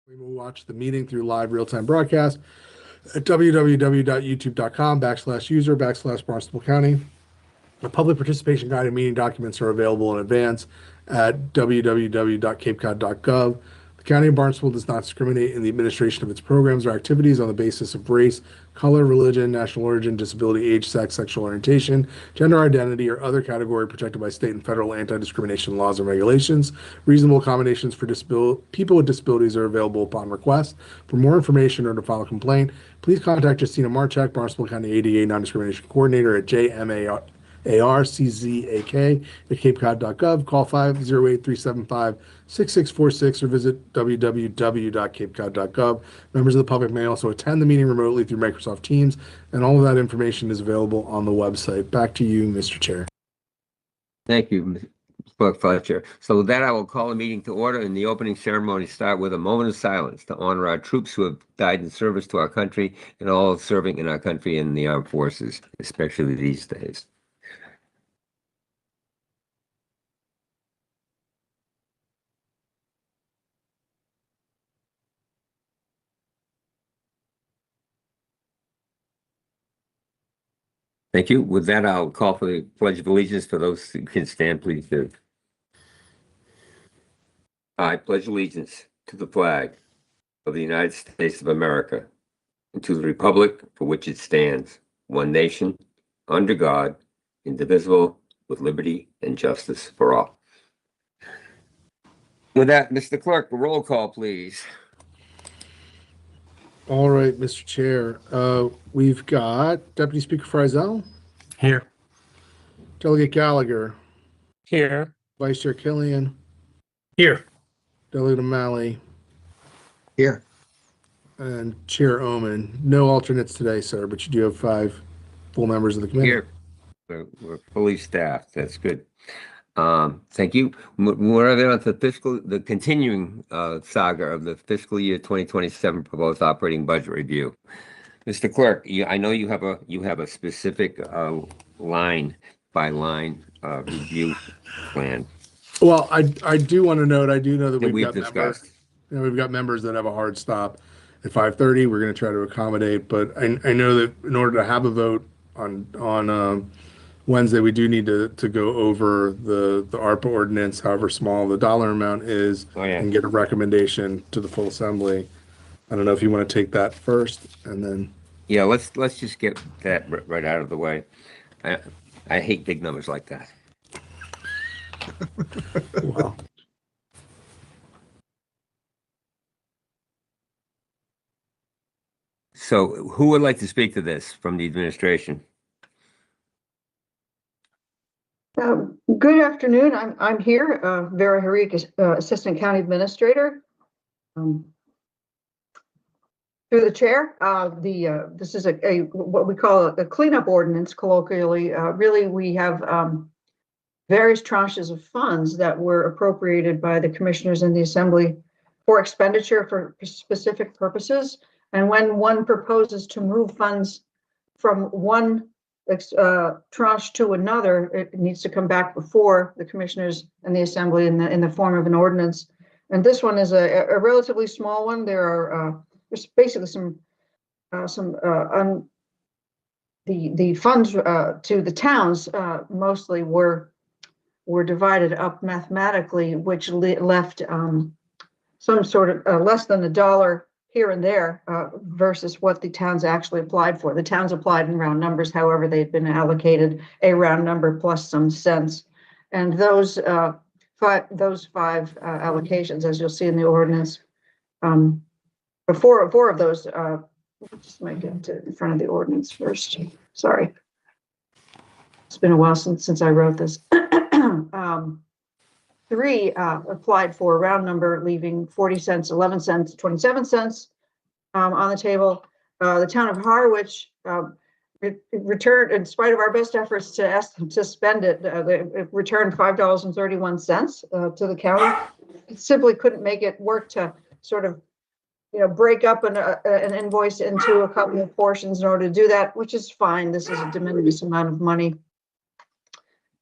We will watch the meeting through live real-time broadcast at www.youtube.com/user/Barnstable County. The public participation guide and meeting documents are available in advance at www.capecod.gov. The County of Barnstable does not discriminate in the administration of its programs or activities on the basis of race, color, religion, national origin, disability, age, sex, sexual orientation, gender identity, or other category protected by state and federal anti-discrimination laws and regulations. Reasonable accommodations for people with disabilities are available upon request. For more information or to file a complaint, please contact Justina Marchak, Barnstable County ADA Non-Discrimination Coordinator at JMARCZAK at capecod.gov. Call 508-375-6646 or visit www.capecod.gov. Members of the public may also attend the meeting remotely through Microsoft Teams, and all of that information is available on the website. Back to you, Mr. Chair. Thank you, Mr. Clerk Fletcher. So with that, I will call the meeting to order, and the opening ceremony start with a moment of silence to honor our troops who have died in service to our country and all serving in our country and the armed forces, especially these days. Thank you. With that, I'll call for the Pledge of Allegiance. For those who can stand, please do. I pledge allegiance to the flag of the United States of America and to the republic for which it stands, one nation, under God, indivisible, with liberty and justice for all. With that, Mr. Clerk, a roll call, please. All right, Mr. Chair. We've got Deputy Speaker Frizzell. Here. Delegate Gallagher. Here. Vice Chair Killian. Here. Delegate O'Malley. Here. And Chair Oman. No alternates today, sir, but you do have 5 full members of the committee. Here. We're fully staffed. That's good. Thank you. We're on to the continuing saga of the fiscal year 2027 proposed operating budget review. Mr. Clerk, I know you have a specific line by line review plan. Well, I do want to note, I do know that we've got discussed. we've got members that have a hard stop at 5:30. We're going to try to accommodate, but I know that in order to have a vote on Wednesday, we do need to go over the ARPA ordinance, however small the dollar amount is, and get a recommendation to the full assembly. I don't know if you want to take that first, and then. Yeah, let's just get that right out of the way. I hate big numbers like that. Wow. So, who would like to speak to this from the administration? Good afternoon. I'm here, Vera Harik, Assistant County Administrator. Through the chair, this is a what we call a cleanup ordinance colloquially. Really, we have various tranches of funds that were appropriated by the commissioners in the assembly for expenditure for specific purposes. And when one proposes to move funds from one tranche to another, it needs to come back before the commissioners and the assembly in the form of an ordinance. And this one is a relatively small one. There's basically the funds to the towns mostly were divided up mathematically, which left some sort of less than $1 here and there versus what the towns actually applied for. The towns applied in round numbers, however, they'd been allocated a round number plus some cents. And those five allocations, as you'll see in the ordinance, four of those, just make it in front of the ordinance first. Sorry. It's been a while since I wrote this. 3 applied for a round number, leaving 40 cents, 11 cents, 27 cents on the table. The town of Harwich returned, in spite of our best efforts to spend it, it returned $5.31 to the county. It simply couldn't make it work to sort of, break up an invoice into a couple of portions in order to do that, which is fine. This is a de minimis amount of money.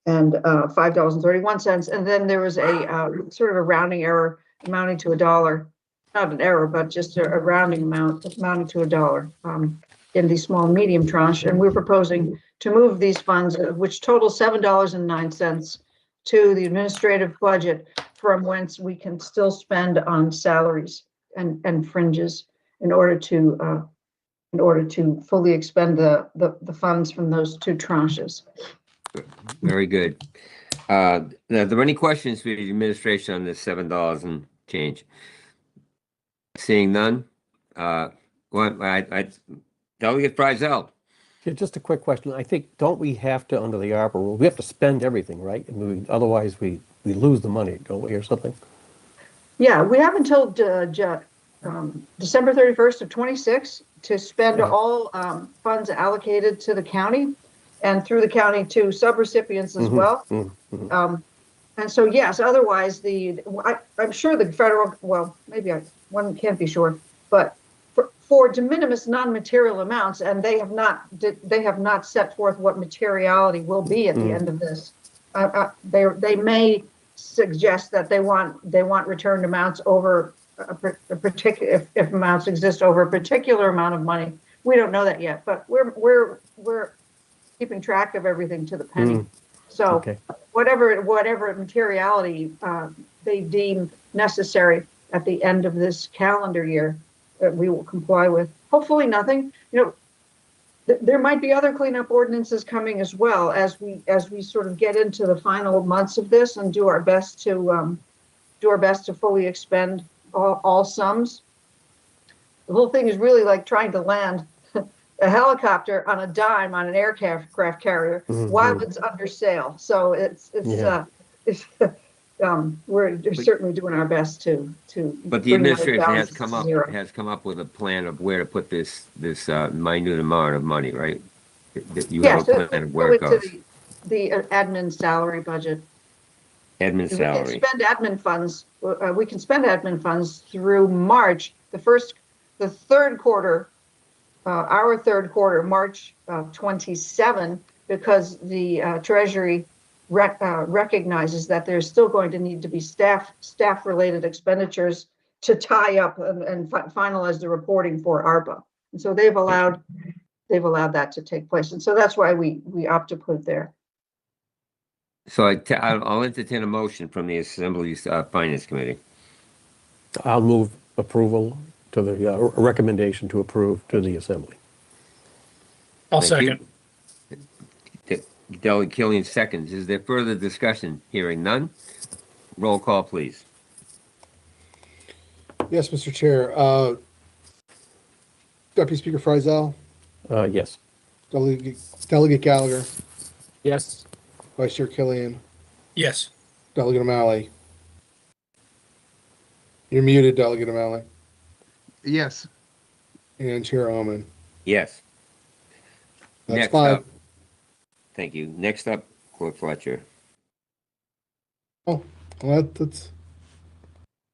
And $5.31. And then there was a sort of a rounding error amounting to $1 not an error, but just a rounding amount amounting to $1 in the small and medium tranche. And we're proposing to move these funds, which total $7.09, to the administrative budget, from whence we can still spend on salaries and fringes in order to fully expend the funds from those two tranches. Very good. Now, are there any questions for the administration on this $7 and change? Seeing none, Delegate Frizel. Yeah, just a quick question. I think, don't we have to, under the ARPA rule, we have to spend everything, right? And otherwise we lose the money, don't we, or something? Yeah, we have until December 31st of 26 to spend all funds allocated to the county and through the county to subrecipients as well. And so, yes, otherwise I'm sure the federal, well, maybe one can't be sure, but for de minimis non-material amounts, and they have not set forth what materiality will be at the end of this. They may suggest that they want returned amounts over a particular, if amounts exist over a particular amount of money. We don't know that yet, but we're keeping track of everything to the penny. So Okay. whatever materiality they deem necessary at the end of this calendar year, that we will comply with. Hopefully nothing. There might be other cleanup ordinances coming as well as we sort of get into the final months of this and do our best to fully expend all sums. The whole thing is really like trying to land a helicopter on a dime on an aircraft carrier while it's under sail. So we're certainly doing our best to. But the administration has come up with a plan of where to put this minute amount of money, right? You have a plan of where it goes. The admin salary budget. Admin salary. We can spend admin funds. We can spend admin funds through March. The third quarter, our third quarter, March 27, because the Treasury recognizes that there's still going to need to be staff-related expenditures to tie up and finalize the reporting for ARPA. And so they've allowed that to take place. And so that's why we opt to put it there. So I'll entertain a motion from the Assembly's Finance Committee. I'll move approval to the recommendation to approve to the Assembly. I'll Thank second. Delegate Killian seconds. Is there further discussion? Hearing none. Roll call, please. Yes, Mr. Chair. Deputy Speaker Frizel, Yes. Delegate Gallagher, Yes. Vice Chair Killian, Yes. Delegate O'Malley. You're muted, Delegate O'Malley. Yes. And Chair Oman. Yes. That's Next 5. up. Thank you. Next up, Clerk Fletcher. Oh, well, that's.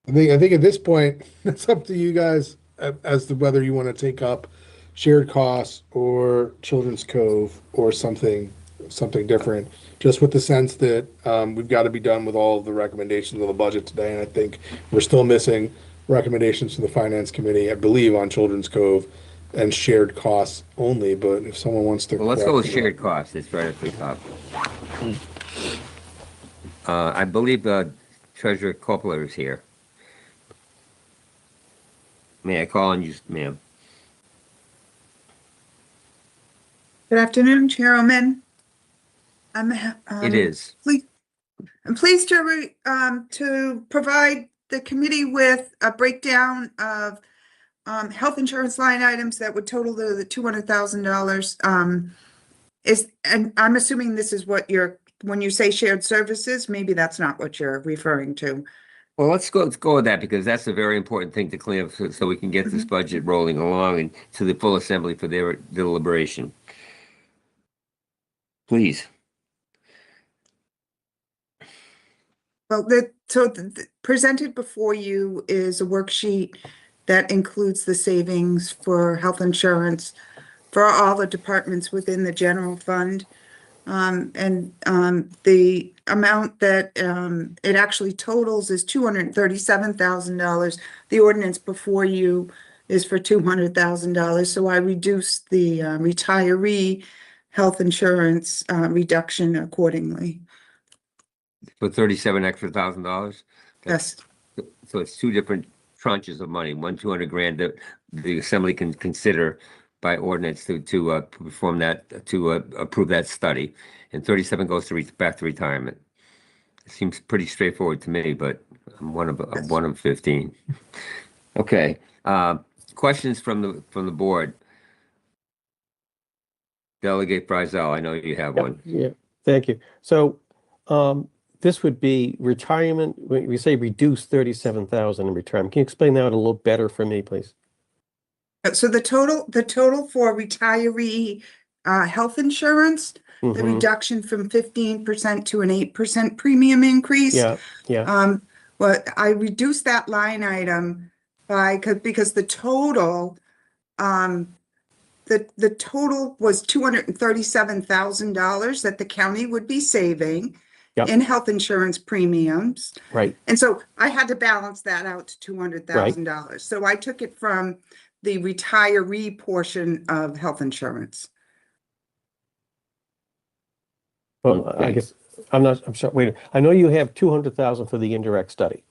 I think at this point, it's up to you guys as to whether you want to take up shared costs or Children's Cove or something different. Just with the sense that we've got to be done with all of the recommendations of the budget today, and I think we're still missing recommendations from the Finance Committee, I believe, on Children's Cove and shared costs only. But if someone wants to, Well, let's go with shared costs. It's right at the top. I believe Treasurer Coppola is here. May I call on you, ma'am? Good afternoon, Chairman. It is. I'm pleased to provide the committee with a breakdown of health insurance line items that would total the $200,000. And I'm assuming this is what when you say shared services, maybe that's not what you're referring to. Well, let's go with that because that's a very important thing to clean up so we can get this budget rolling along and to the full assembly for their deliberation. Please. Well, presented before you is a worksheet that includes the savings for health insurance for all the departments within the general fund. The amount that it actually totals is $237,000. The ordinance before you is for $200,000. So I reduced the retiree health insurance reduction accordingly. For 37 extra $1,000? Yes. So it's two different tranches of money, one 200 grand that the assembly can consider by ordinance to perform that, to approve that study, and 37 goes to back to retirement. It seems pretty straightforward to me, but I'm one of 15. Okay, questions from the board? Delegate Brazel, I know you have one. Yeah, thank you. So this would be retirement, when we say reduce 37,000 in retirement. Can you explain that a little better for me, please? So the total for retiree health insurance, the Mhm. reduction from 15% to an 8% premium increase. Yeah. Well, I reduced that line item because the total the total was $237,000 that the county would be saving Yep. in health insurance premiums. Right. And so I had to balance that out to $200,000. So I took it from the retiree portion of health insurance. Well, I Okay. guess I'm sorry. Wait, I know you have 200,000 for the indirect study,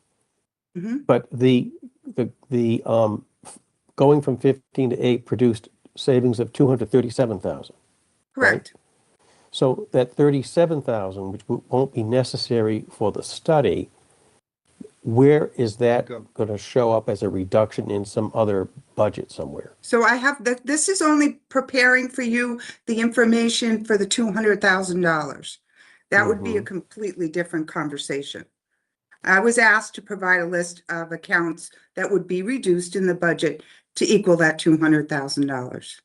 Mhm. but the going from 15 to 8 produced savings of 237,000. Correct. So that 37,000, which won't be necessary for the study, where is that going to show up as a reduction in some other budget somewhere? So I have that. This is only preparing for you the information for the $200,000. That would be a completely different conversation. I was asked to provide a list of accounts that would be reduced in the budget to equal that $200,000.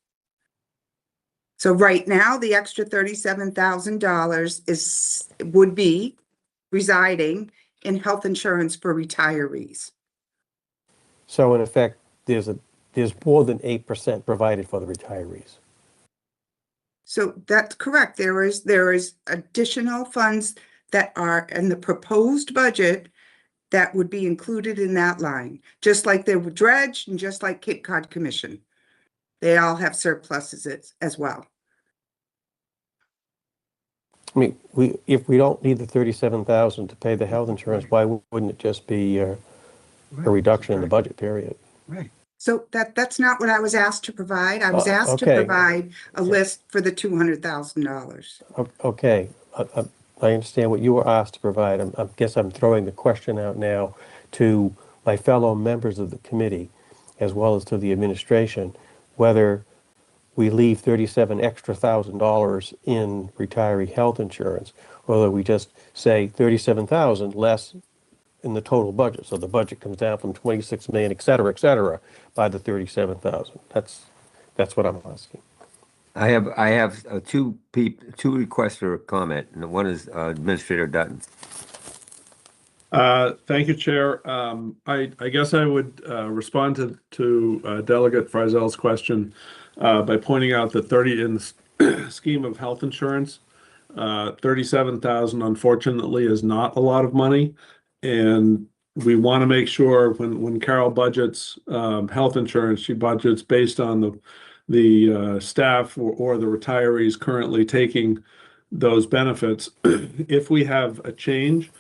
So right now, the extra $37,000 would be residing in health insurance for retirees. So in effect, there's more than 8% provided for the retirees. So that's correct. There is additional funds that are in the proposed budget that would be included in that line, just like the dredge and just like Cape Cod Commission. They all have surpluses as well. I mean, if we don't need the 37,000 to pay the health insurance, why wouldn't it just be a reduction in the budget period? Right. So that's not what I was asked to provide. I was asked to okay. provide a list for the $200,000. Okay, I understand what you were asked to provide. I guess I'm throwing the question out now to my fellow members of the committee, as well as to the administration, whether we leave $37,000 extra in retiree health insurance, or whether we just say 37,000 less in the total budget. So the budget comes down from 26 million, et cetera, by the 37,000. That's what I'm asking. I have two requests for comment, and one is Administrator Dutton. Thank you, Chair. I guess I would respond to Delegate Frizel's question by pointing out that 30 in the scheme of health insurance, 37,000 unfortunately is not a lot of money, and we want to make sure when Carol budgets health insurance, she budgets based on the staff or the retirees currently taking those benefits. If we have a change,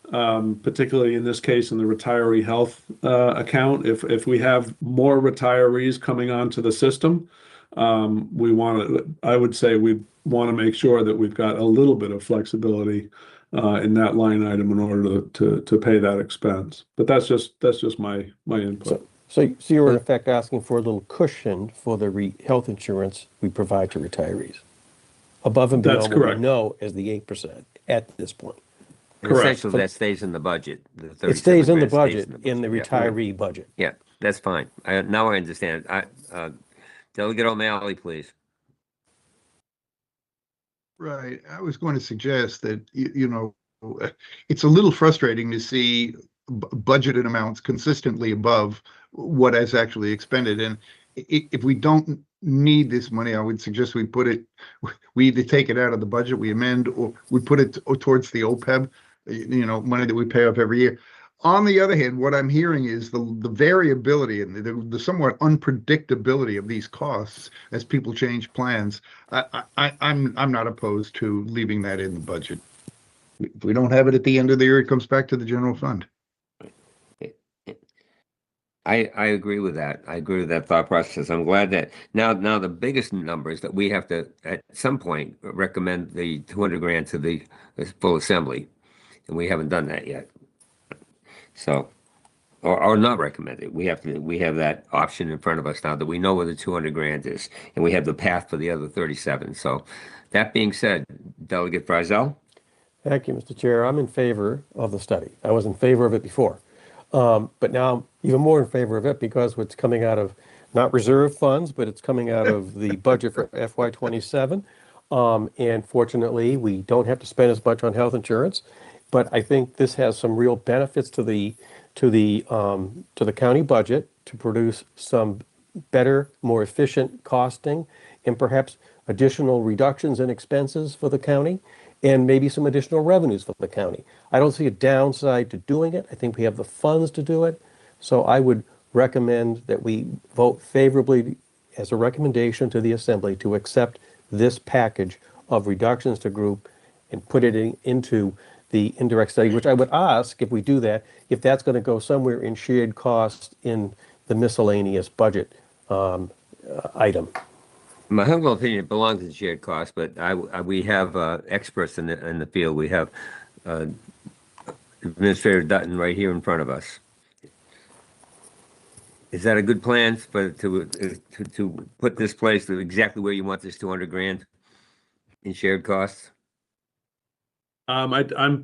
particularly in this case in the retiree health account, if we have more retirees coming onto the system, I would say we want to make sure that we've got a little bit of flexibility in that line item in order to pay that expense. But that's just my input. So you're in effect asking for a little cushion for the health insurance we provide to retirees, above and That's beyond what we correct. know as the 8% at this point. And Correct. essentially, that stays in the budget. The It stays in the 37 grand budget, in the Yeah. retiree budget. Yeah, that's fine. Now I understand. Delegate O'Malley, please. Right. I was going to suggest that, it's a little frustrating to see budgeted amounts consistently above what is actually expended. And if we don't need this money, I would suggest we either take it out of the budget, we amend, or we put it towards the OPEB, money that we pay off every year. On the other hand, what I'm hearing is the variability and the somewhat unpredictability of these costs as people change plans. I'm not opposed to leaving that in the budget. If we don't have it at the end of the year, it comes back to the general fund. I agree with that. I agree with that thought process. I'm glad that now the biggest number is that we have to at some point recommend the 200 grand to the full assembly, and we haven't done that yet. So, or not recommend it. We have that option in front of us now that we know where the 200 grand is, and we have the path for the other 37. So, that being said, Delegate Frizzell. Thank you, Mr. Chair. I'm in favor of the study. I was in favor of it before. But now I'm even more in favor of it because it's coming out of not reserve funds, but it's coming out of the budget for FY27. And fortunately, we don't have to spend as much on health insurance. But I think this has some real benefits to the county budget to produce some better, more efficient costing, and perhaps additional reductions in expenses for the county, and maybe some additional revenues for the county. I don't see a downside to doing it. I think we have the funds to do it. So I would recommend that we vote favorably as a recommendation to the Assembly to accept this package of reductions to group and put it into the indirect study, which I would ask, if we do that, if that's going to go somewhere in shared costs in the miscellaneous budget item. In my humble opinion, it belongs in shared costs, but we have experts in the field. We have Administrator Dutton right here in front of us. Is that a good plan to put this place to exactly where you want this 200 grand in shared costs? I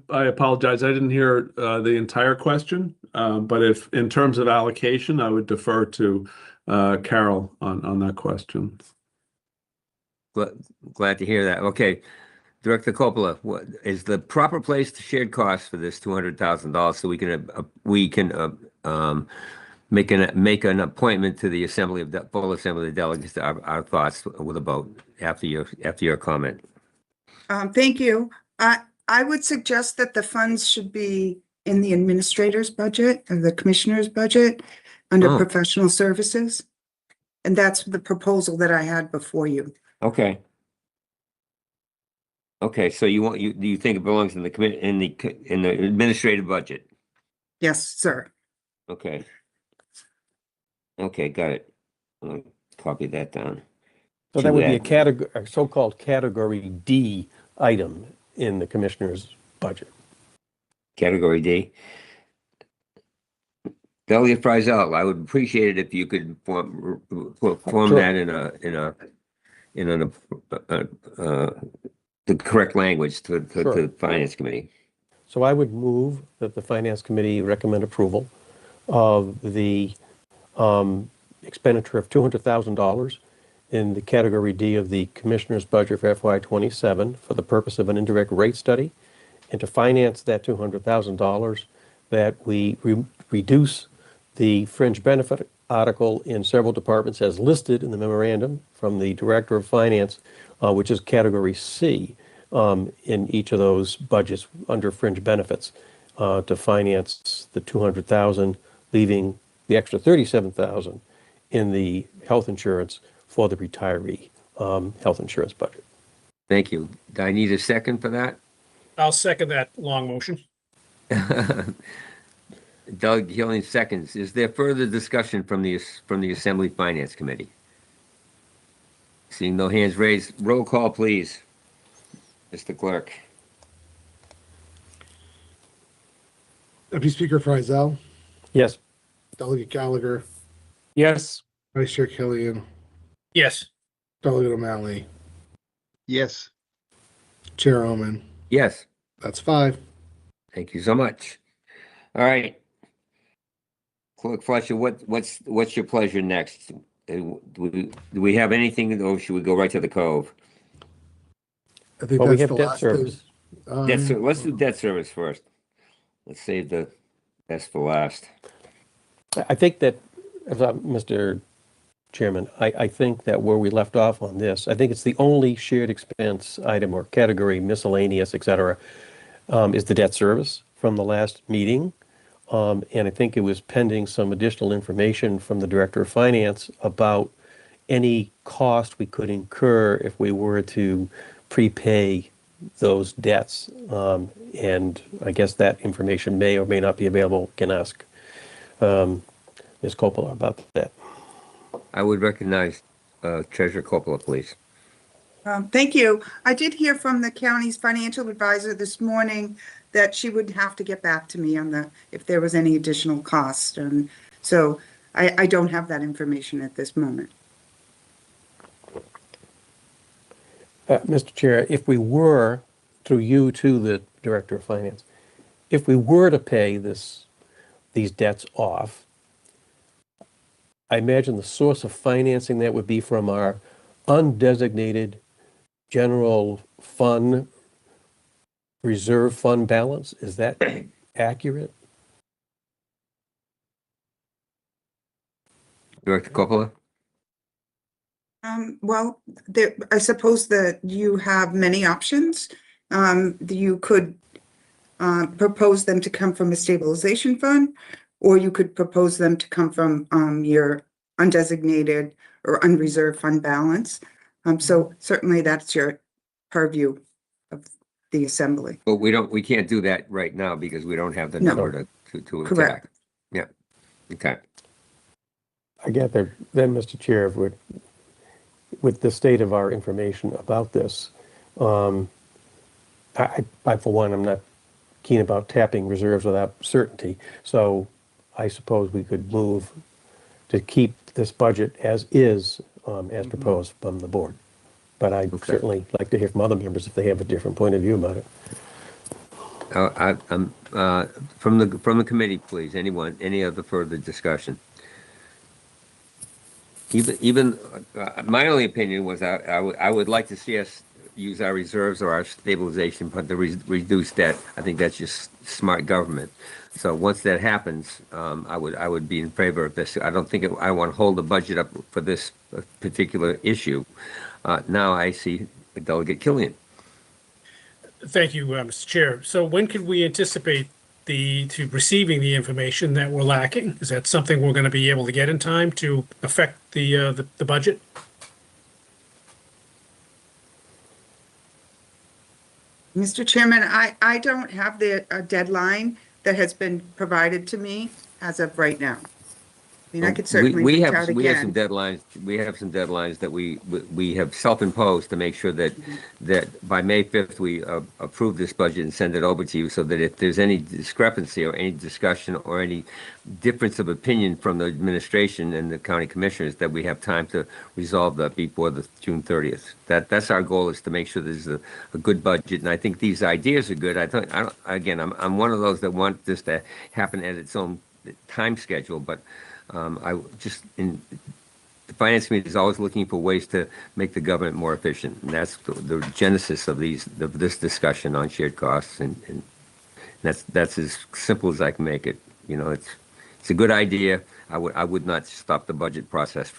apologize. I didn't hear the entire question, but if in terms of allocation, I would defer to Carol on that question. Glad to hear that. Okay, Director Coppola, what is the proper place to shared costs for this $200,000 so we can make an appointment to the full assembly of delegates to our thoughts with a vote after your comment. Thank you. I would suggest that the funds should be in the administrator's budget or the commissioner's budget under professional services. And that's the proposal that I had before you. Okay. Okay, so do you think it belongs in the administrative budget? Yes, sir. Okay. Okay, got it. I'll copy that down. So that would be a so-called category D item in the commissioner's budget. Category D. Delegate Frizzell, I would appreciate it if you could form Sure. that in the correct language to Sure. the Finance Committee. So I would move that the Finance Committee recommend approval of the expenditure of $200,000 in the category D of the Commissioner's budget for FY27 for the purpose of an indirect rate study, and to finance that $200,000 that we reduce the fringe benefit article in several departments as listed in the memorandum from the Director of Finance, which is category C in each of those budgets under fringe benefits, to finance the $200,000, leaving the extra $37,000 in the health insurance for the retiree health insurance budget. Thank you. Do I need a second for that? I'll second that long motion. Doug Healing seconds. Is there further discussion from the Assembly Finance Committee? Seeing no hands raised, roll call, please, Mr. Clerk. Deputy Speaker Frizzell, Yes. Delegate Gallagher, Yes. Vice Chair Killian, Yes. Delegate O'Malley, Yes. Chair Oman. Yes. That's 5. Thank you so much. All right. Clerk Fletcher, what's your pleasure next? Do we have anything, or should we go right to the Cove? I think Well, we that's have the debt last service. Let's do debt service first. Let's save the best for last. I think that, as Mr. Chairman. I think that where we left off on this, I think it's the only shared expense item or category, miscellaneous, et cetera, is the debt service from the last meeting. And I think it was pending some additional information from the Director of Finance about any cost we could incur if we were to prepay those debts. And I guess that information may or may not be available. Can ask Ms. Coppola about that. I would recognize Treasurer Coppola, please. Thank you. I did hear from the county's financial advisor this morning that she would have to get back to me on if there was any additional cost. And so I don't have that information at this moment. Mr. Chair, if we were, through you to the Director of Finance, if we were to pay these debts off, I imagine the source of financing that would be from our undesignated general fund, reserve fund balance. Is that accurate? Director Coppola? Well, I suppose that you have many options. You could propose them to come from a stabilization fund, or you could propose them to come from your undesignated or unreserved fund balance. So certainly that's your purview of the assembly. But we can't do that right now because we don't have the No. number to Correct. attack. Yeah. Okay. I get that. Then, Mr. Chair, with the state of our information about this, I for one, I'm not keen about tapping reserves without certainty. So I suppose we could move to keep this budget as is, as proposed from the board. But I'd certainly like to hear from other members if they have a different point of view about it. From the committee, please. Anyone? Any other further discussion? Even my only opinion was I would like to see us use our reserves or our stabilization fund to reduce debt. I think that's just smart government. So once that happens, I would be in favor of this. I don't think I want to hold the budget up for this particular issue. Now I see Delegate Killian. Thank you, Mr. Chair. So when could we anticipate receiving the information that we're lacking? Is that something we're going to be able to get in time to affect the budget? Mr. Chairman, I don't have the deadline that has been provided to me as of right now. I mean, I could certainly reach out We have some again. deadlines. We have some deadlines that we have self-imposed to make sure that by May 5th we approve this budget and send it over to you, so that if there's any discrepancy or any discussion or any difference of opinion from the administration and the county commissioners, that we have time to resolve that before the June 30th. That's our goal, is to make sure there's a good budget. And I think these ideas are good. I'm one of those that want this to happen at its own time schedule, but the finance committee is always looking for ways to make the government more efficient, and that's the genesis of this discussion on shared costs, and that's as simple as I can make it. You know, it's a good idea. I would not stop the budget process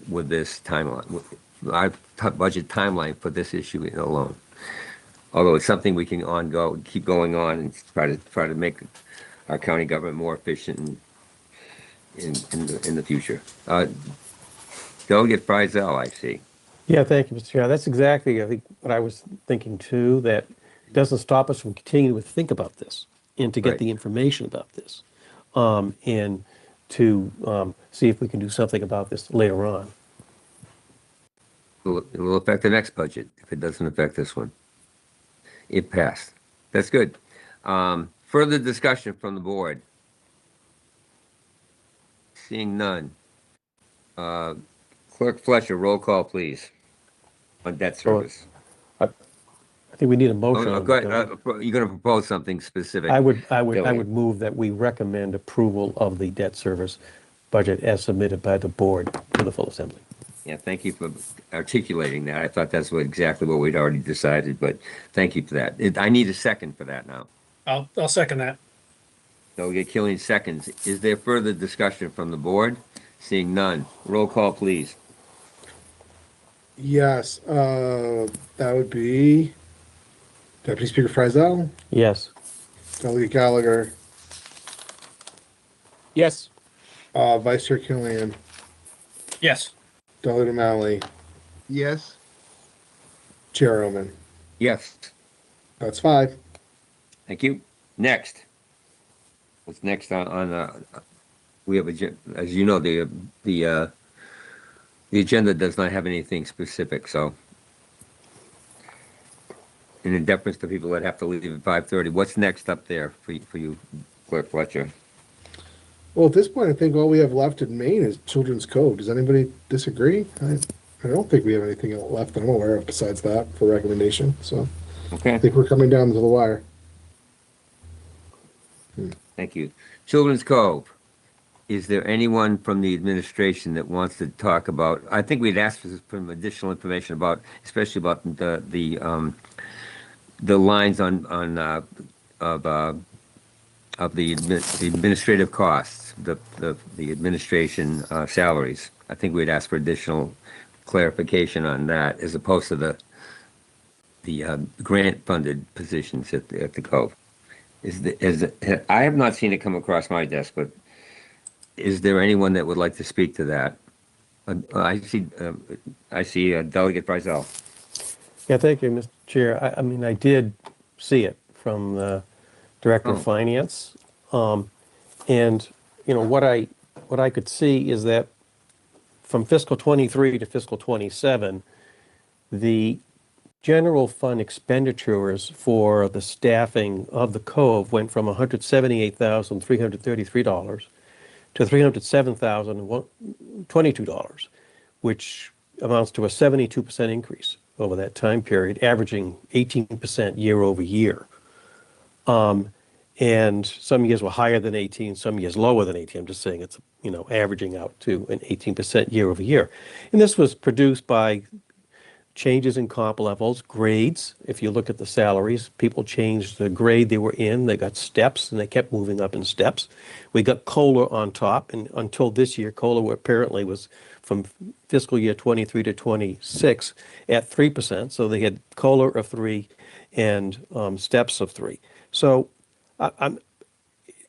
with this timeline. Our budget timeline for this issue alone. Although it's something we can keep going on and try to make our county government more efficient and in the future. Delegate Frizel, I see. Yeah, thank you, Mr. Chair. That's exactly, I think, what I was thinking too, that it doesn't stop us from continuing to think about this and to get Right. the information about this, and to see if we can do something about this later on. It will affect the next budget if it doesn't affect this one. It passed. That's good. Further discussion from the board. Seeing none. Clerk Fletcher, roll call, please, on debt service. I think we need a motion. Go ahead. You're going to propose something specific. I would Billy. move that we recommend approval of the debt service budget as submitted by the board to the full assembly. Yeah, thank you for articulating that. I thought that's exactly what we'd already decided, but thank you for that. I need a second for that now. I'll second that. Delegate Killian seconds. Is there further discussion from the board? Seeing none. Roll call, please. Yes, that would be Deputy Speaker Frizell, Yes. Delegate Gallagher, Yes. Vice Chair Killian, Yes. Delegate O'Malley, Yes, Chair Oman. Yes. That's 5. Thank you. Next. What's next we have, as you know, the agenda does not have anything specific, so in deference to people that have to leave at 5:30, what's next up there for you, Clerk Fletcher? Well, at this point, I think all we have left in Maine is Children's Code. Does anybody disagree? I don't think we have anything left that I'm aware of besides that for recommendation. So I Okay, think we're coming down to the wire. thank you. Children's Cove. Is there anyone from the administration that wants to talk about? I think we'd asked for some additional information about, especially about the lines on of the administrative costs, the administration salaries. I think we'd ask for additional clarification on that, as opposed to the grant-funded positions at the Cove. I have not seen it come across my desk, but is there anyone that would like to speak to that? I see Delegate Frizell. Yeah, thank you, Mr. Chair. I mean, I did see it from the Director of Oh. Finance. And, what I could see is that from fiscal 23 to fiscal 27, the general fund expenditures for the staffing of the Cove went from $178,333 to $307,022, which amounts to a 72% increase over that time period, averaging 18% year over year. And some years were higher than 18, some years lower than 18. I'm just saying it's, averaging out to an 18% year over year. And this was produced by changes in comp levels, grades. If you look at the salaries, people changed the grade they were in. They got steps, and they kept moving up in steps. We got COLA on top, and until this year, COLA apparently was from fiscal year 23 to 26 at 3%. So they had COLA of 3 and steps of 3. So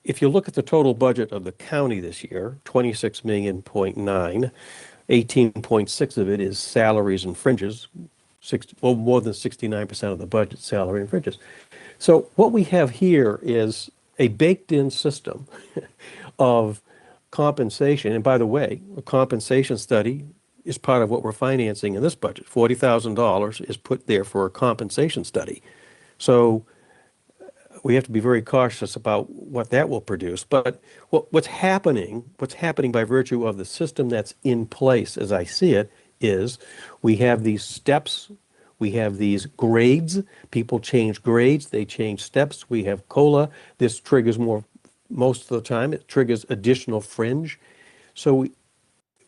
if you look at the total budget of the county this year, 26 million, 18.6 of it is salaries and fringes, more than 69% of the budget salary and fringes. So what we have here is a baked-in system of compensation. And by the way, a compensation study is part of what we're financing in this budget. $40,000 is put there for a compensation study. So we have to be very cautious about what that will produce. But what's happening by virtue of the system that's in place, as I see it, is we have these steps, we have these grades. People change grades, they change steps. We have COLA. This triggers most of the time, it triggers additional fringe. So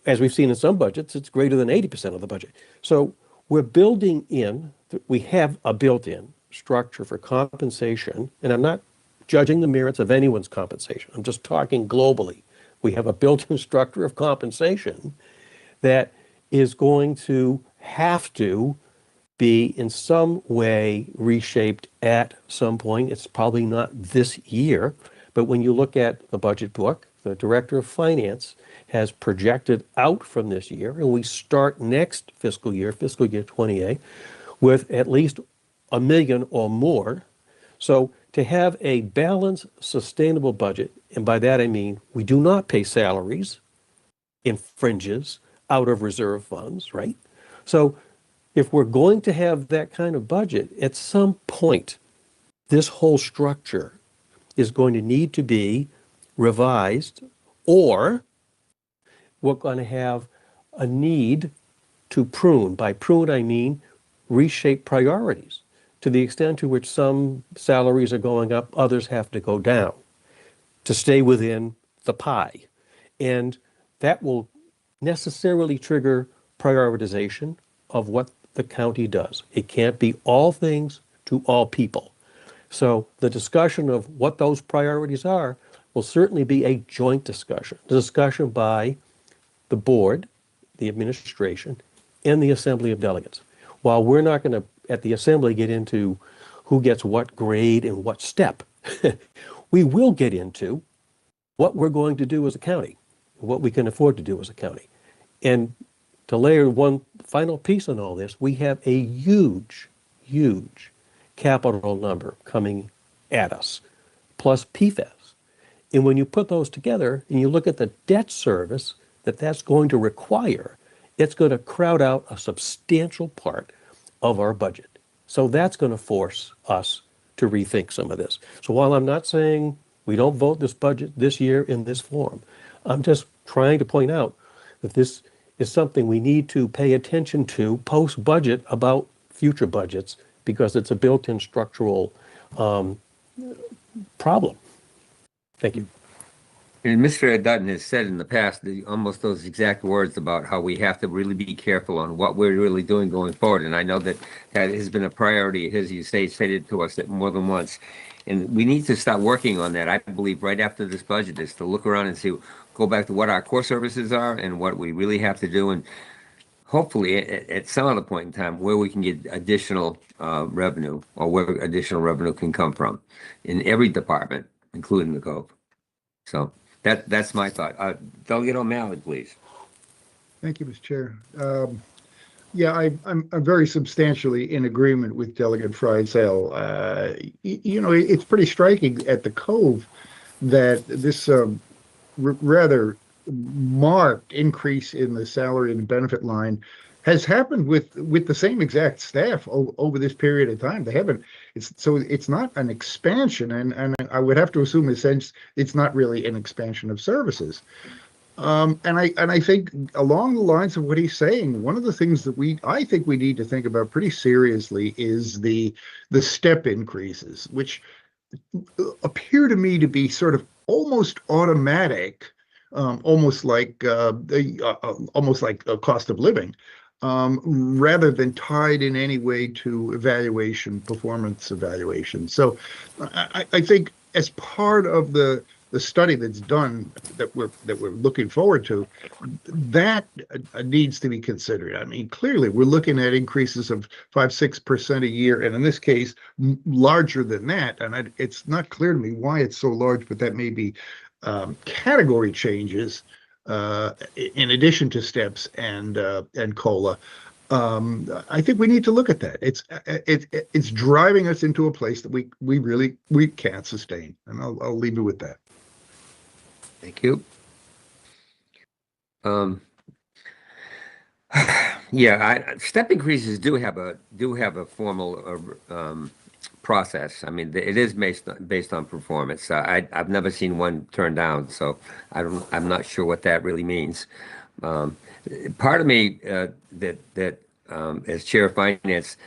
as we've seen in some budgets, it's greater than 80% of the budget. So we have a built-in structure for compensation, and I'm not judging the merits of anyone's compensation. I'm just talking globally. We have a built-in structure of compensation that is going to have to be in some way reshaped at some point. It's probably not this year, but when you look at the budget book, the Director of Finance has projected out from this year, and we start next fiscal year 28, with at least $1 million or more. So to have a balanced, sustainable budget, and by that I mean we do not pay salaries in fringes out of reserve funds, right? So if we're going to have that kind of budget, at some point, this whole structure is going to need to be revised, or we're going to have a need to prune. By prune, I mean reshape priorities. To the extent to which some salaries are going up, others have to go down to stay within the pie. And that will necessarily trigger prioritization of what the county does. It can't be all things to all people. So the discussion of what those priorities are will certainly be a joint discussion, the discussion by the board, the administration, and the Assembly of Delegates. While we're not going to, at the Assembly, get into who gets what grade and what step, we will get into what we're going to do as a county, what we can afford to do as a county. And to layer one final piece on all this, we have a huge, huge capital number coming at us, plus PFAS. And when you put those together and you look at the debt service that that's going to require, it's going to crowd out a substantial part of our budget. So that's going to force us to rethink some of this. So while I'm not saying we don't vote this budget this year in this form, I'm just trying to point out that this is something we need to pay attention to post-budget about future budgets, because it's a built-in structural problem. Thank you. And Mr. Dutton has said in the past almost those exact words about how we have to really be careful on what we're really doing going forward. And I know that has been a priority of his. You stated to us that more than once. And we need to start working on that, I believe, right after this budget, is to look around and see, go back to what our core services are and what we really have to do. And hopefully at some other point in time where we can get additional revenue, or where additional revenue can come from in every department, including the Cove. So that's my thought. Delegate O'Malley, please. Thank you, Mr. Chair. Yeah, I'm very substantially in agreement with Delegate Friesel. It's pretty striking at the Cove that this rather marked increase in the salary and benefit line has happened with the same exact staff over this period of time. They haven't. It's not an expansion, and I would have to assume, in a sense, it's not really an expansion of services. And I think along the lines of what he's saying, one of the things that I think we need to think about pretty seriously is the step increases, which appear to me to be sort of almost automatic, almost like a cost of living, rather than tied in any way to performance evaluation. So I think as part of the study that's done that we're looking forward to, that needs to be considered. I mean, clearly we're looking at increases of 5-6% a year, and in this case, larger than that. And it's not clear to me why it's so large, but that may be category changes in addition to steps and COLA. I think we need to look at that. It's driving us into a place that we really can't sustain, and I'll leave it with that. Thank you. Yeah, step increases do have a formal process. I mean, it is based on performance. I've never seen one turned down, so I'm not sure what that really means. Part of me that as chair of finance,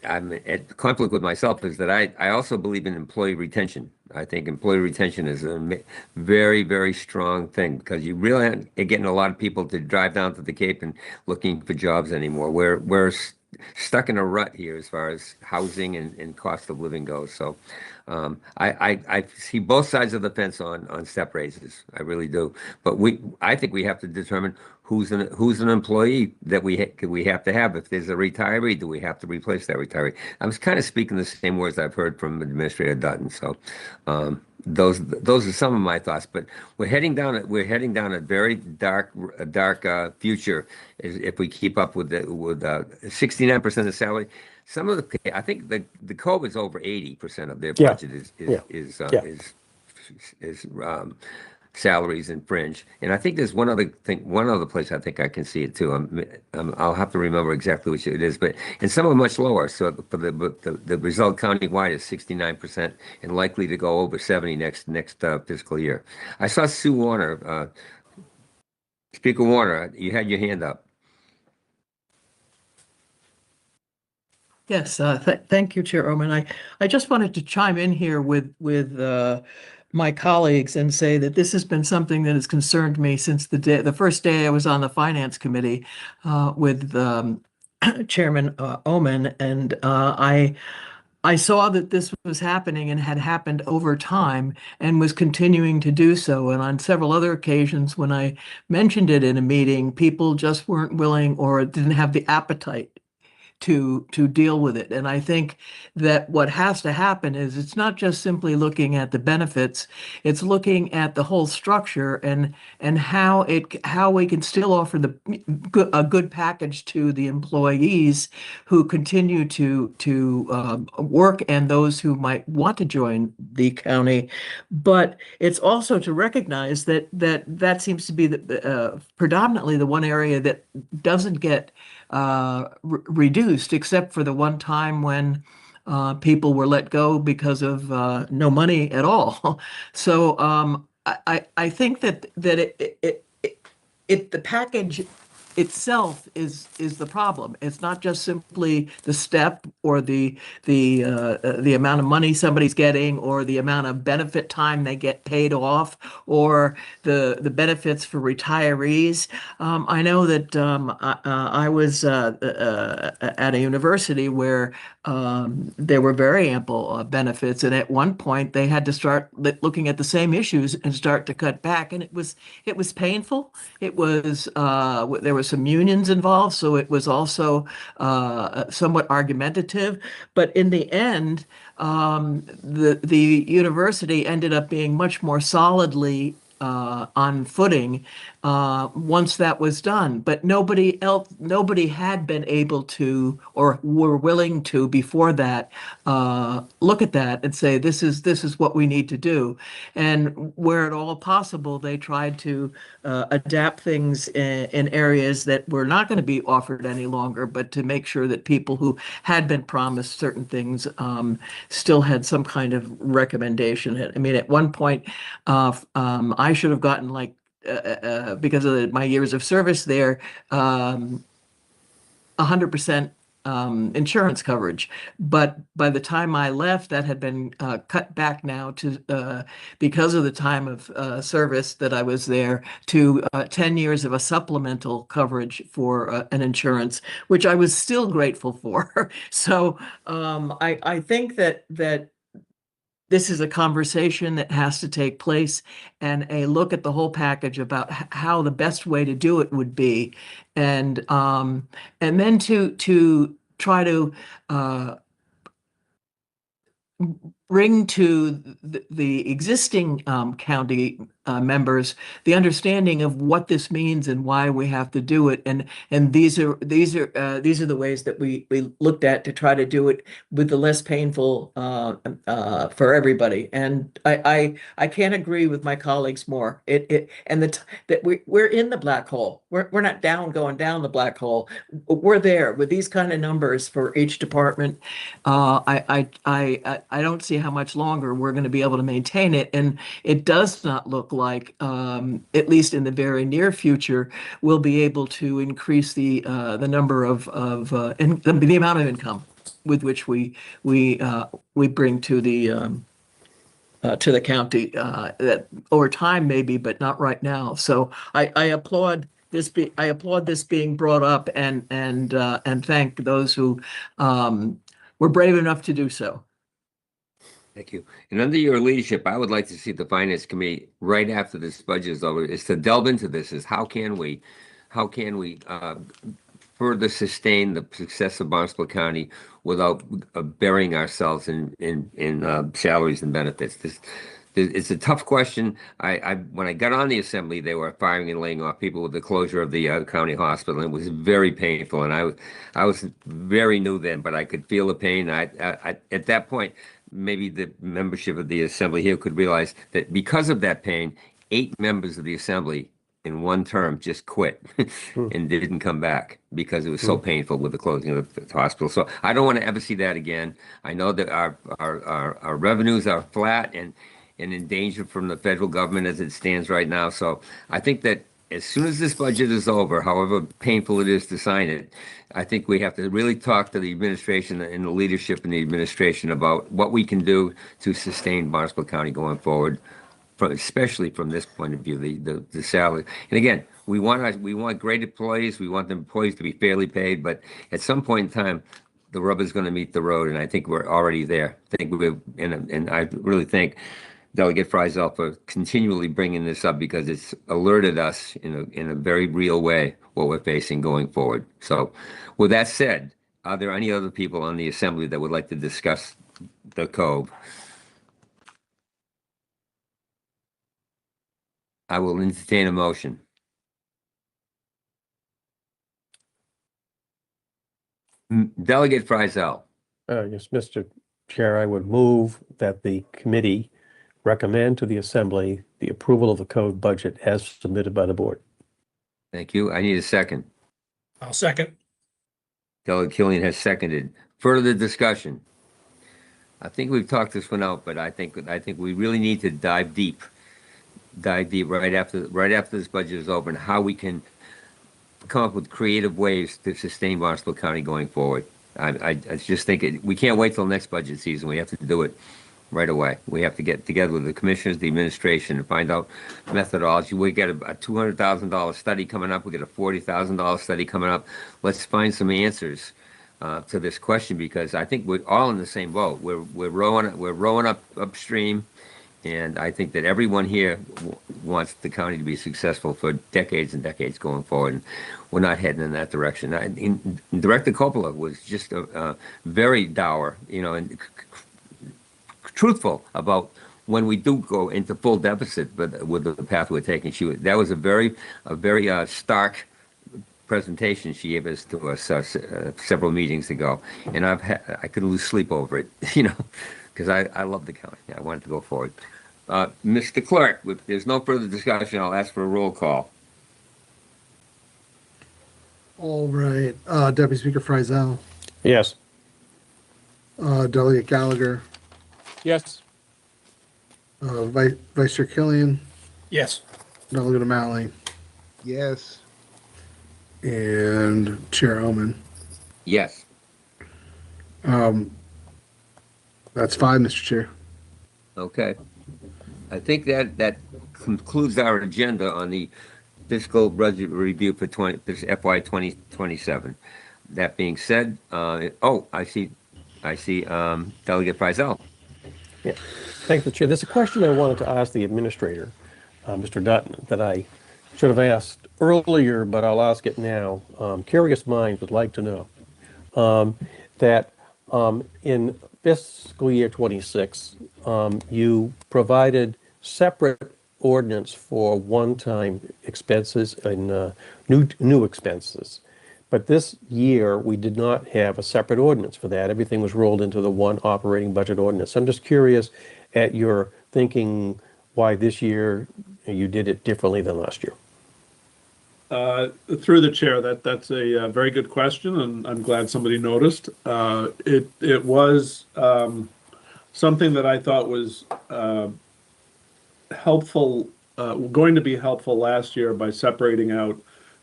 I'm at conflict with myself, is that I also believe in employee retention. I think employee retention is a very, very strong thing, because you really aren't getting a lot of people to drive down to the Cape and looking for jobs anymore. We're stuck in a rut here as far as housing and cost of living goes. So I see both sides of the fence on step raises. I really do. But I think we have to determine who's an employee that we have to have. If there's a retiree, do we have to replace that retiree? I was kind of speaking the same words I've heard from Administrator Dutton. So those are some of my thoughts. But we're heading down a very dark future if we keep up with 69% of the salary. Some of I think the Cove is over 80% of their budget is salaries and fringe. And I think there's one other place I think I can see it too. I'll have to remember exactly which it is, but and some are much lower. So for the result countywide is 69% and likely to go over 70 next fiscal year. I saw Sue Warner, Speaker Warner, you had your hand up. Yes, thank you, Chair Oman. I just wanted to chime in here with my colleagues and say that this has been something that has concerned me since the first day I was on the Finance Committee with Chairman Oman, and I saw that this was happening and had happened over time and was continuing to do so. And on several other occasions, when I mentioned it in a meeting, people just weren't willing or didn't have the appetite to deal with it. And I think that what has to happen is it's not just simply looking at the benefits, it's looking at the whole structure and how we can still offer a good package to the employees who continue to work and those who might want to join the county. But it's also to recognize that seems to be predominantly the one area that doesn't get reduced, except for the one time when people were let go because of no money at all. So I think that the package itself is the problem. It's not just simply the step or the amount of money somebody's getting or the amount of benefit time they get paid off or the benefits for retirees. I know that I was at a university where there were very ample benefits, and at one point they had to start looking at the same issues and start to cut back, and it was painful. It was there were some unions involved, so it was also somewhat argumentative. But in the end, the university ended up being much more solidly on footing once that was done. But nobody had been able to or were willing to before that look at that and say this is what we need to do. And where at all possible, they tried to adapt things in areas that were not going to be offered any longer, but to make sure that people who had been promised certain things still had some kind of recommendation. I mean, at one point, I should have gotten because of my years of service there, 100% insurance coverage. But by the time I left, that had been cut back now to, because of the time of service that I was there, to 10 years of a supplemental coverage for an insurance, which I was still grateful for. So I think that this is a conversation that has to take place and a look at the whole package about how the best way to do it would be. And then to try to bring to the existing county members the understanding of what this means and why we have to do it. And these are the ways that we looked at to try to do it with the less painful for everybody. And I can't agree with my colleagues more. That we're in the black hole. We're not going down the black hole. We're there with these kind of numbers for each department. I don't see how much longer we're going to be able to maintain it. And it does not look like, at least in the very near future, we'll be able to increase the number of the amount of income with which we bring to the county that over time maybe, but not right now. So I applaud this being brought up and thank those who were brave enough to do so. Thank you. And under your leadership, I would like to see the Finance Committee right after this budget is over, is to delve into this, is how can we further sustain the success of Barnstable County without burying ourselves in salaries and benefits. It's a tough question. When I got on the assembly, they were firing and laying off people with the closure of the county hospital. And it was very painful. And I was very new then, but I could feel the pain. At that point, maybe the membership of the assembly here could realize that because of that pain, 8 members of the assembly in one term just quit and didn't come back because it was so painful with the closing of the hospital. So I don't want to ever see that again. I know that our revenues are flat and in danger from the federal government as it stands right now. So I think that as soon as this budget is over, however painful it is to sign it, I think we have to really talk to the administration and the leadership in the administration about what we can do to sustain Barnstable County going forward, especially from this point of view, the salary. And again, we want great employees. We want the employees to be fairly paid, but at some point in time, the rubber's going to meet the road, and I think we're already there. I think and I really thank Delegate Friesel for continually bringing this up because it's alerted us in a very real way what we're facing going forward. So, with that said, are there any other people on the assembly that would like to discuss the code? I will entertain a motion. Delegate Friesel. Yes, Mr. Chair, I would move that the committee recommend to the assembly the approval of the code budget as submitted by the board. Thank you. I need a second. I'll second. Delegate Killian has seconded. Further discussion. I think we've talked this one out, but I think we really need to dive deep right after this budget is over and how we can come up with creative ways to sustain Barnstable County going forward. I just think we can't wait till next budget season. We have to do it right away. We have to get together with the commissioners, the administration, and find out methodology. We got a $200,000 study coming up. We got a $40,000 study coming up. Let's find some answers to this question because I think we're all in the same boat. We're rowing upstream, and I think that everyone here wants the county to be successful for decades and decades going forward. And we're not heading in that direction. Director Coppola was just very dour, and truthful about when we do go into full deficit, but with the path we're taking. That was a very stark presentation she gave us to us several meetings ago, and I could lose sleep over it, because I love the county. I wanted to go forward. Mr. Clerk, if there's no further discussion, I'll ask for a roll call. All right. Deputy Speaker Friesel, Yes. Delegate Gallagher, Yes. Vice Chair Killian, Yes. Delegate O'Malley, Yes. and Chair Oman. Yes. That's 5, Mr. Chair. Okay. I think that concludes our agenda on the fiscal budget review for this FY 2027. That being said, I see Delegate Friesel. Yeah. Thanks, Chair. There's a question I wanted to ask the administrator, Mr. Dutton, that I should have asked earlier, but I'll ask it now. Curious minds would like to know that in fiscal year 26, you provided separate ordinance for one-time expenses and new expenses. But this year, we did not have a separate ordinance for that. Everything was rolled into the one operating budget ordinance. I'm just curious at your thinking why this year you did it differently than last year. Through the chair, that's a very good question, and I'm glad somebody noticed. It was something that I thought was helpful, going to be helpful last year by separating out,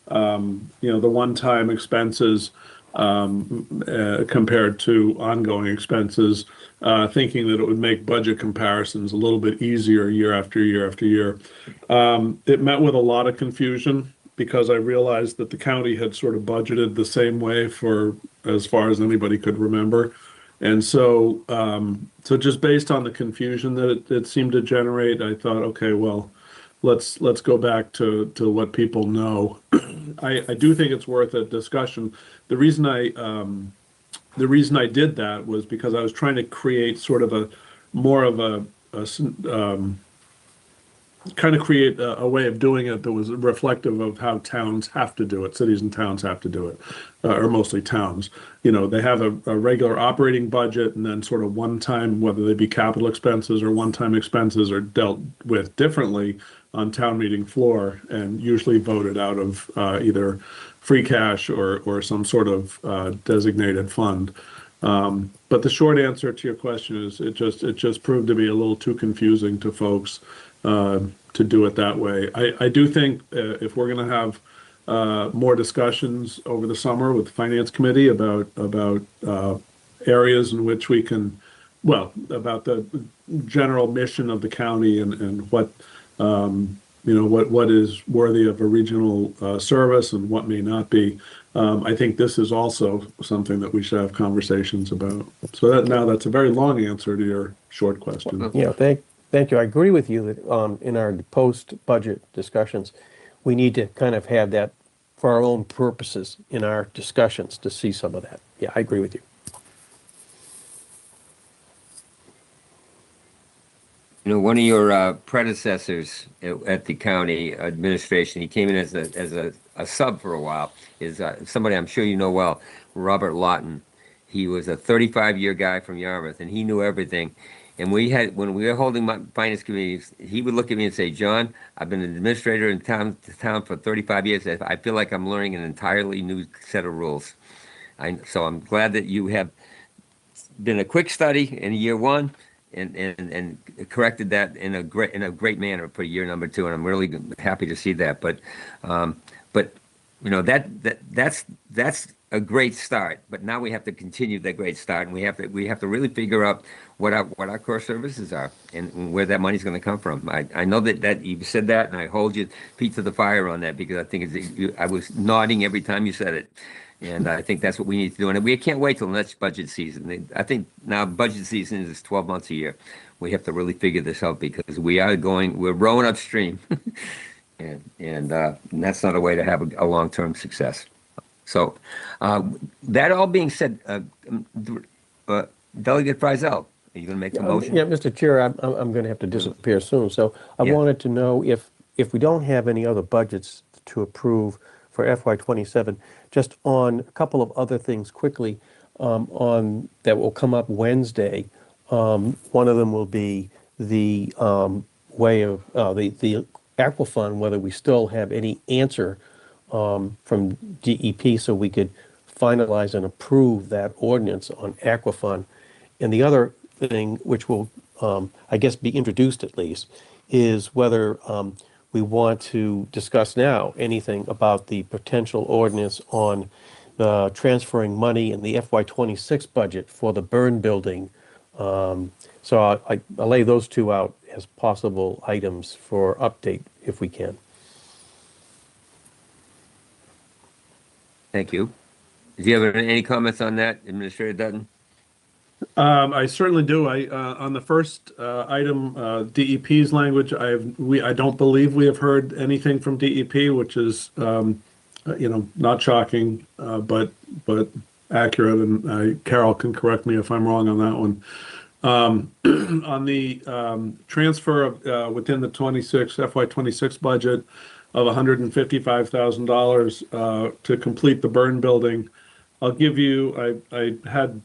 the one-time expenses compared to ongoing expenses, thinking that it would make budget comparisons a little bit easier year after year after year. It met with a lot of confusion because I realized that the county had sort of budgeted the same way for as far as anybody could remember. And so, just based on the confusion that it seemed to generate, I thought, okay, well, let's go back to what people know. I do think it's worth a discussion. The reason I did that was because I was trying to create sort of a way of doing it that was reflective of how towns have to do it. Cities and towns have to do it, or mostly towns. They have a regular operating budget, and then sort of one-time, whether they be capital expenses or one-time expenses, are dealt with differently on town meeting floor and usually voted out of either free cash or some sort of designated fund. But the short answer to your question is it just proved to be a little too confusing to folks to do it that way. I do think if we're going to have more discussions over the summer with the Finance Committee about areas in which we can, about the general mission of the county and what what is worthy of a regional service and what may not be. I think this is also something that we should have conversations about. So that's a very long answer to your short question. Yeah, thank you. I agree with you that in our post-budget discussions, we need to kind of have that for our own purposes in our discussions to see some of that. Yeah, I agree with you. One of your predecessors at the county administration, he came in as a sub for a while, is somebody I'm sure you know well, Robert Lawton. He was a 35-year guy from Yarmouth, and he knew everything. And when we were holding my finance committees, he would look at me and say, "John, I've been an administrator in town for 35 years. I feel like I'm learning an entirely new set of rules." So I'm glad that you have been a quick study in year one and corrected that in a great manner for year number two, and I'm really happy to see that. But that's a great start. But now we have to continue that great start, and we have to really figure out what our core services are and where that money's going to come from. I know that you said that, and I hold your feet to the fire on that, because I think I was nodding every time you said it. And I think that's what we need to do. And we can't wait till next budget season. I think now budget season is 12 months a year. We have to really figure this out, because we're rowing upstream. and that's not a way to have a long-term success. So that all being said, Delegate Frizzell, are you going to make the motion? Yeah, Mr. Chair, I'm going to have to disappear soon. So I wanted to know if we don't have any other budgets to approve for FY27, just on a couple of other things quickly on that will come up Wednesday. One of them will be the way of the Aqua Fund, whether we still have any answer from DEP so we could finalize and approve that ordinance on Aqua Fund. And the other thing, which will, I guess, be introduced at least, is whether we want to discuss now anything about the potential ordinance on transferring money in the FY26 budget for the burn building. So I'll lay those two out as possible items for update if we can. Thank you. Do you have any comments on that, Administrator Dutton? I certainly do. On the first item, DEP's language, I don't believe we have heard anything from DEP, which is not shocking, but accurate. And Carol can correct me if I'm wrong on that one. On the transfer of within the FY26 budget of $155,000 to complete the burn building, I'll give you. I had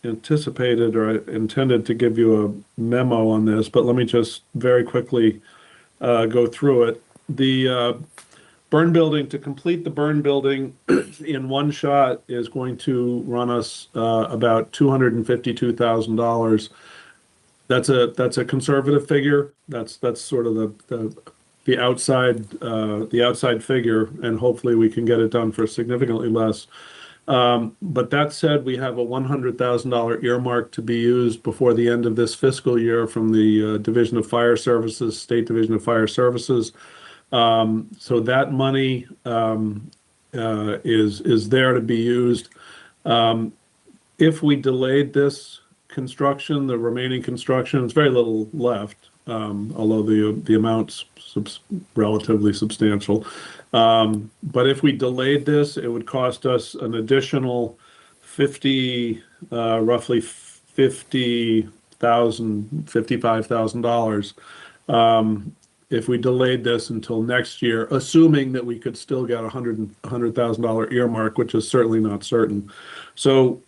anticipated or I intended to give you a memo on this, but let me just very quickly go through it. The burn building, to complete the burn building in one shot, is going to run us about $252,000. That's a conservative figure. That's sort of the outside figure, and hopefully we can get it done for significantly less. But that said, we have a $100,000 earmark to be used before the end of this fiscal year from the Division of Fire Services, State Division of Fire Services. So that money is there to be used. If we delayed this construction, the remaining construction, it's very little left, although the amount's relatively substantial. But if we delayed this, it would cost us an additional roughly $55,000 if we delayed this until next year, assuming that we could still get $100,000 earmark, which is certainly not certain. So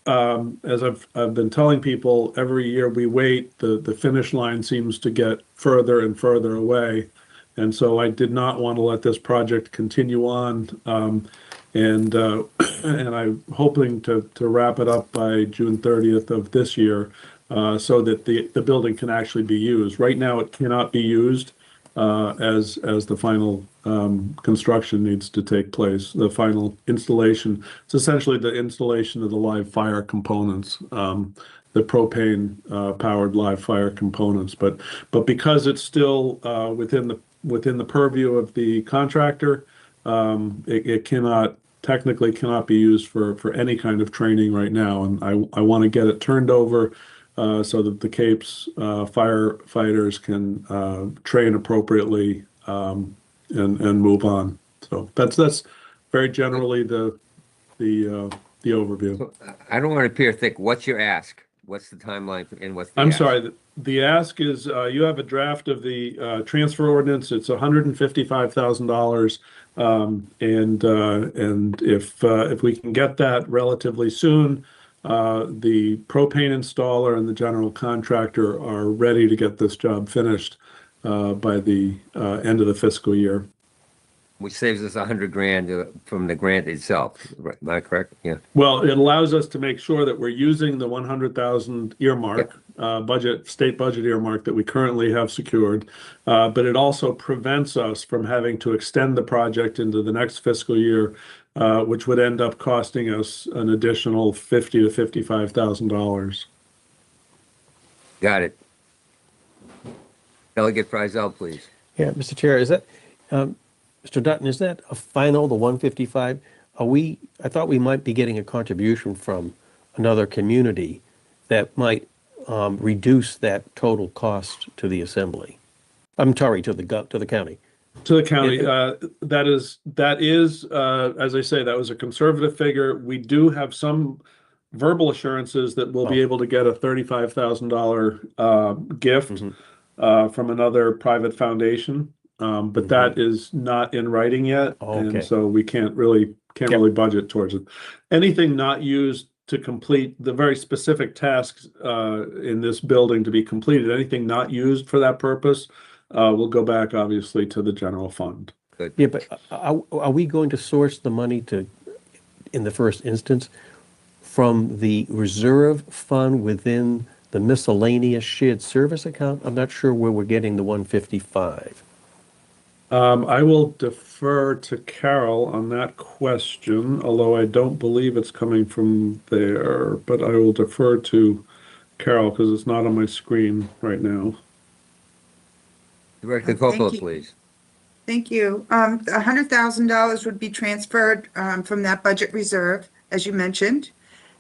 as I've been telling people, every year we wait, the finish line seems to get further and further away. And so I did not want to let this project continue on, and I'm hoping to wrap it up by June 30th of this year, so that the building can actually be used. Right now, it cannot be used as the final construction needs to take place. The final installation, it's essentially the installation of the live fire components. The propane powered live fire components, but because it's still within within the purview of the contractor. It technically cannot be used for any kind of training right now, and I want to get it turned over so that the Capes firefighters can train appropriately and move on. So that's very generally the overview. So, I don't want to appear thick. What's your ask? What's the timeline and what's the I'm ask? sorry, the ask is, you have a draft of the transfer ordinance. It's $155,000. And if we can get that relatively soon, the propane installer and the general contractor are ready to get this job finished by the end of the fiscal year. Which saves us $100,000 from the grant itself. Right, am I correct? Yeah. Well, it allows us to make sure that we're using the 100,000 earmark, state budget earmark that we currently have secured. But it also prevents us from having to extend the project into the next fiscal year, which would end up costing us an additional $50,000 to $55,000. Got it. Delegate Friesel, please. Yeah, Mr. Chair, is that, Mr. Dutton, is that a final, the 155? I thought we might be getting a contribution from another community that might reduce that total cost to the assembly. I'm sorry, to the county. To the county, that is, as I say, that was a conservative figure. We do have some verbal assurances that we'll be able to get a $35,000 gift from another private foundation. But that is not in writing yet, and so we can't really budget towards it. Anything not used to complete the very specific tasks in this building to be completed, anything not used for that purpose, will go back obviously to the general fund. Good. Yeah, but are we going to source the money in the first instance, from the reserve fund within the miscellaneous shared service account? I'm not sure where we're getting the 155. I will defer to Carol on that question, although I don't believe it's coming from there, but I will defer to Carol because it's not on my screen right now. Director Thank Coppola, you. please. Thank you. $100,000 would be transferred from that budget reserve, as you mentioned.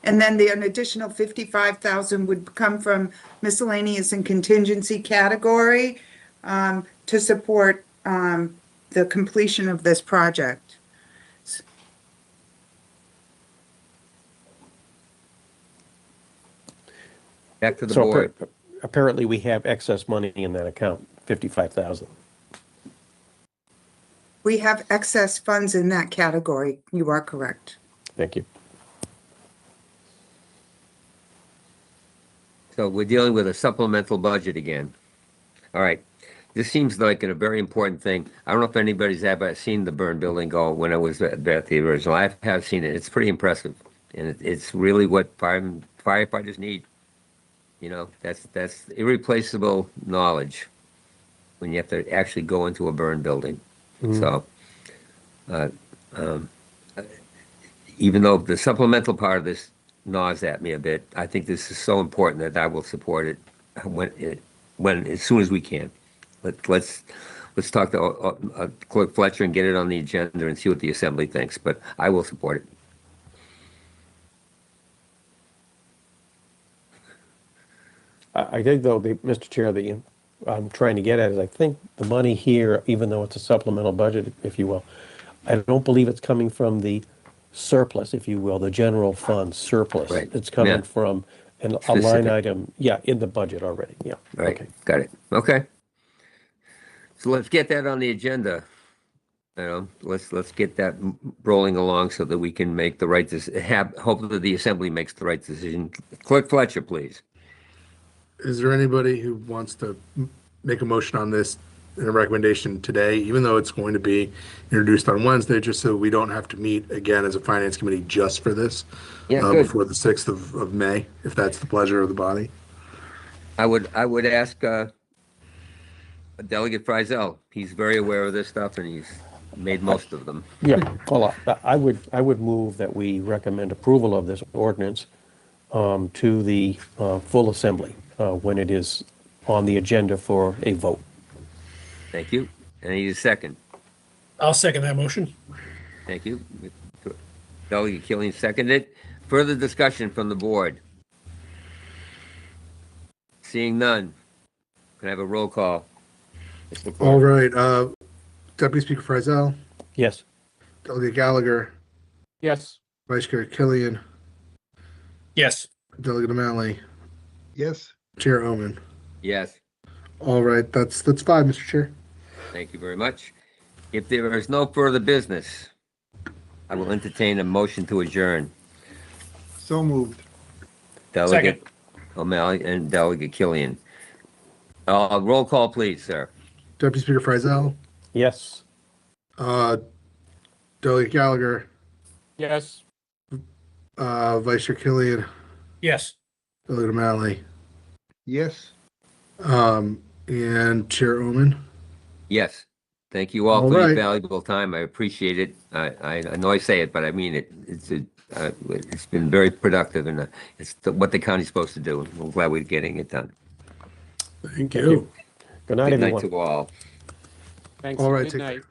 And then an additional $55,000 would come from miscellaneous and contingency category to support the completion of this project. Back to the So board. apparently we have excess money in that account, 55,000. We have excess funds in that category. You are correct. Thank you. So we're dealing with a supplemental budget again. All right. This seems like a very important thing. I don't know if anybody's ever seen the burn building go when I was at the original. I have seen it. It's pretty impressive. And it's really what firefighters need. You know, that's irreplaceable knowledge when you have to actually go into a burn building. So even though the supplemental part of this gnaws at me a bit, I think this is so important that I will support it when as soon as we can. Let's talk to Clerk Fletcher and get it on the agenda and see what the Assembly thinks, but I will support it. I think, though, Mr. Chair, that I'm trying to get at is I think the money here, even though it's a supplemental budget, if you will, I don't believe it's coming from the surplus, if you will, the general fund surplus. Right. It's coming Yeah. from a line Specific. item, in the budget already. Yeah. Right. Okay. Got it. Okay. So let's get that on the agenda. You know, let's get that rolling along so that we can make the right decision. Hopefully the Assembly makes the right decision. Clerk Fletcher, please. Is there anybody who wants to make a motion on this and a recommendation today, even though it's going to be introduced on Wednesday, just so we don't have to meet again as a finance committee just for this before the 6th of May, if that's the pleasure of the body? I would ask Delegate Friesel. He's very aware of this stuff and he's made most of them. Yeah, well, I would move that we recommend approval of this ordinance to the full assembly when it is on the agenda for a vote. Thank you. I need a second. I'll second that motion. Thank you. Delegate Killian seconded. Further discussion from the board? Seeing none. Can I have a roll call? Mr. Clerk? All right, Deputy Speaker Frizell, Yes. Delegate Gallagher, Yes. Vice Chair Killian, Yes. Delegate O'Malley, Yes, Chair Omen. Yes. All right, that's five, Mr. Chair. Thank you very much. If there is no further business, I will entertain a motion to adjourn. so moved. Delegate O'Malley and Delegate Killian. Roll call, please, sir. Deputy Speaker Frizell, Yes. Delegate Gallagher, Yes. Vice Chair Killian, Yes. Delegate O'Malley, Yes. and Chair Omen. Yes. Thank you all All for your right. valuable time. I appreciate it. I know I say it, but I mean it. It's been very productive, and it's what the county's supposed to do. I'm glad we're getting it done. Thank you. Good night, Good night everyone. to all. Thanks. All right, Good take night. care.